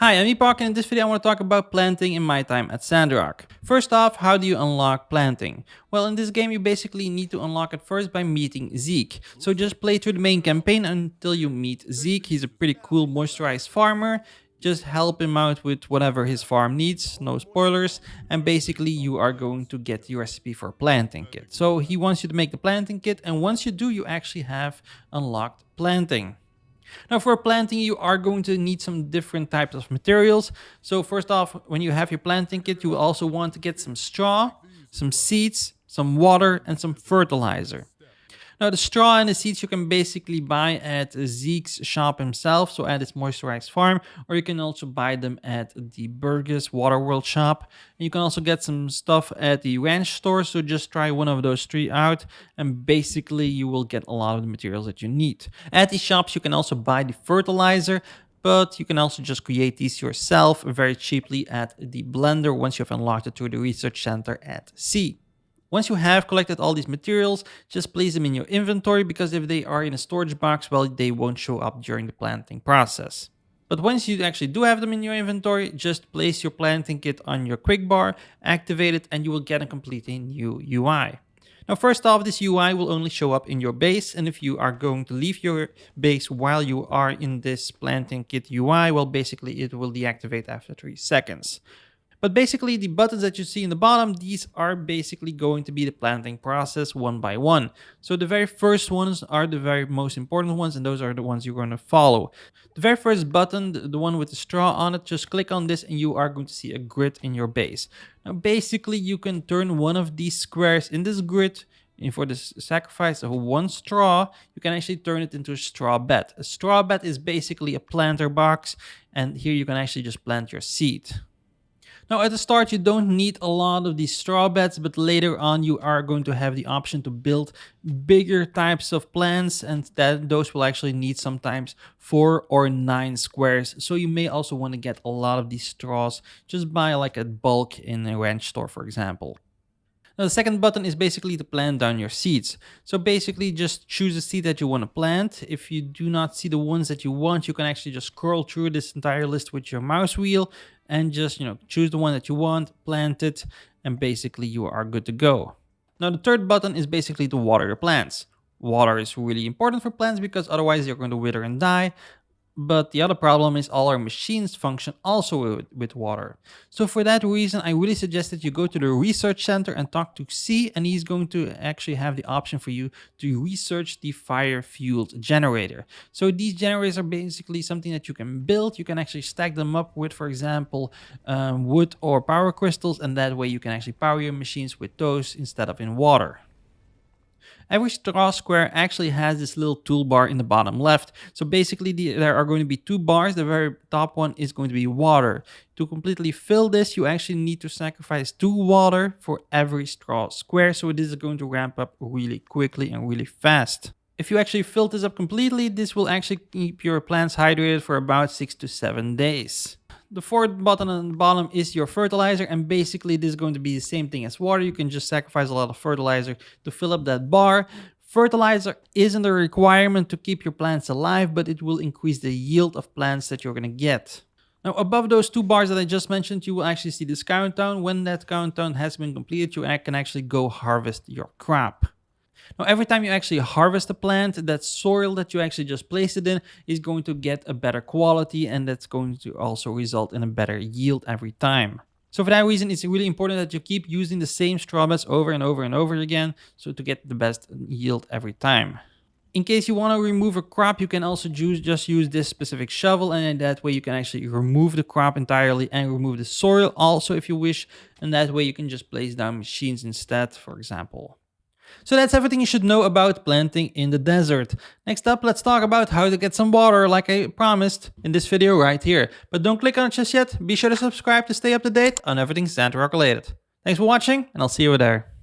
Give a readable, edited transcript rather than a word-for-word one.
Hi, I'm Epokk, and in this video I want to talk about planting in my time at Sandrock. First off, how do you unlock planting? Well, in this game you basically need to unlock it first by meeting Zeke. So just play through the main campaign until you meet Zeke. He's a pretty cool moisturized farmer. Just help him out with whatever his farm needs, no spoilers, and basically you are going to get the recipe for a planting kit. So he wants you to make the planting kit, and once you do, you actually have unlocked planting. Now for planting, you are going to need some different types of materials. So first off, when you have your planting kit, you will also want to get some straw, some seeds, some water, and some fertilizer. Now the straw and the seeds you can basically buy at Zeke's shop himself, so at his moisturized farm, or you can also buy them at the Burgess Waterworld shop. And you can also get some stuff at the ranch store, so just try one of those three out and basically you will get a lot of the materials that you need. At these shops you can also buy the fertilizer, but you can also just create these yourself very cheaply at the blender once you have unlocked it through the research center at sea. Once you have collected all these materials, just place them in your inventory, because if they are in a storage box, well, they won't show up during the planting process. But once you actually do have them in your inventory, just place your planting kit on your quick bar, activate it, and you will get a completely new UI. Now, first off, this UI will only show up in your base, and if you are going to leave your base while you are in this planting kit UI, well, basically it will deactivate after 3 seconds. But basically the buttons that you see in the bottom, these are basically going to be the planting process one by one. So the very first ones are the very most important ones, and those are the ones you're going to follow. The very first button, the one with the straw on it, just click on this and you are going to see a grid in your base. Now basically you can turn one of these squares in this grid, and for the sacrifice of one straw, you can actually turn it into a straw bed. A straw bed is basically a planter box, and here you can actually just plant your seed. Now at the start you don't need a lot of these straw beds, but later on you are going to have the option to build bigger types of plants, and those will actually need sometimes 4 or 9 squares. So you may also want to get a lot of these straws, just buy like a bulk in a ranch store, for example. Now the second button is basically to plant down your seeds. So basically just choose a seed that you want to plant. If you do not see the ones that you want, you can actually just scroll through this entire list with your mouse wheel and just, choose the one that you want, plant it, and basically you are good to go. Now the third button is basically to water your plants. Water is really important for plants because otherwise you're going to wither and die. But the other problem is all our machines function also with water. So for that reason, I really suggest that you go to the research center and talk to C, and he's going to actually have the option for you to research the fire-fueled generator. So these generators are basically something that you can build. You can actually stack them up with, for example, wood or power crystals, and that way you can actually power your machines with those instead of in water. Every straw square actually has this little toolbar in the bottom left. So basically there are going to be 2 bars. The very top one is going to be water. To completely fill this, you actually need to sacrifice 2 water for every straw square. So this is going to ramp up really quickly and really fast. If you actually fill this up completely, this will actually keep your plants hydrated for about 6 to 7 days. The fourth button on the bottom is your fertilizer, and basically this is going to be the same thing as water. You can just sacrifice a lot of fertilizer to fill up that bar. Fertilizer isn't a requirement to keep your plants alive, but it will increase the yield of plants that you're going to get. Now above those 2 bars that I just mentioned, you will actually see this countdown. When that countdown has been completed, you can actually go harvest your crop. Now, every time you actually harvest a plant, that soil that you actually just placed it in is going to get a better quality, and that's going to also result in a better yield every time. So for that reason, it's really important that you keep using the same straw beds over and over and over again, so to get the best yield every time. In case you want to remove a crop, you can also just use this specific shovel, and that way you can actually remove the crop entirely and remove the soil also if you wish, and that way you can just place down machines instead, for example. So that's everything you should know about planting in the desert. Next up, let's talk about how to get some water like I promised in this video right here. But don't click on it just yet. Be sure to subscribe to stay up to date on everything Sandrock related. Thanks for watching, and I'll see you there.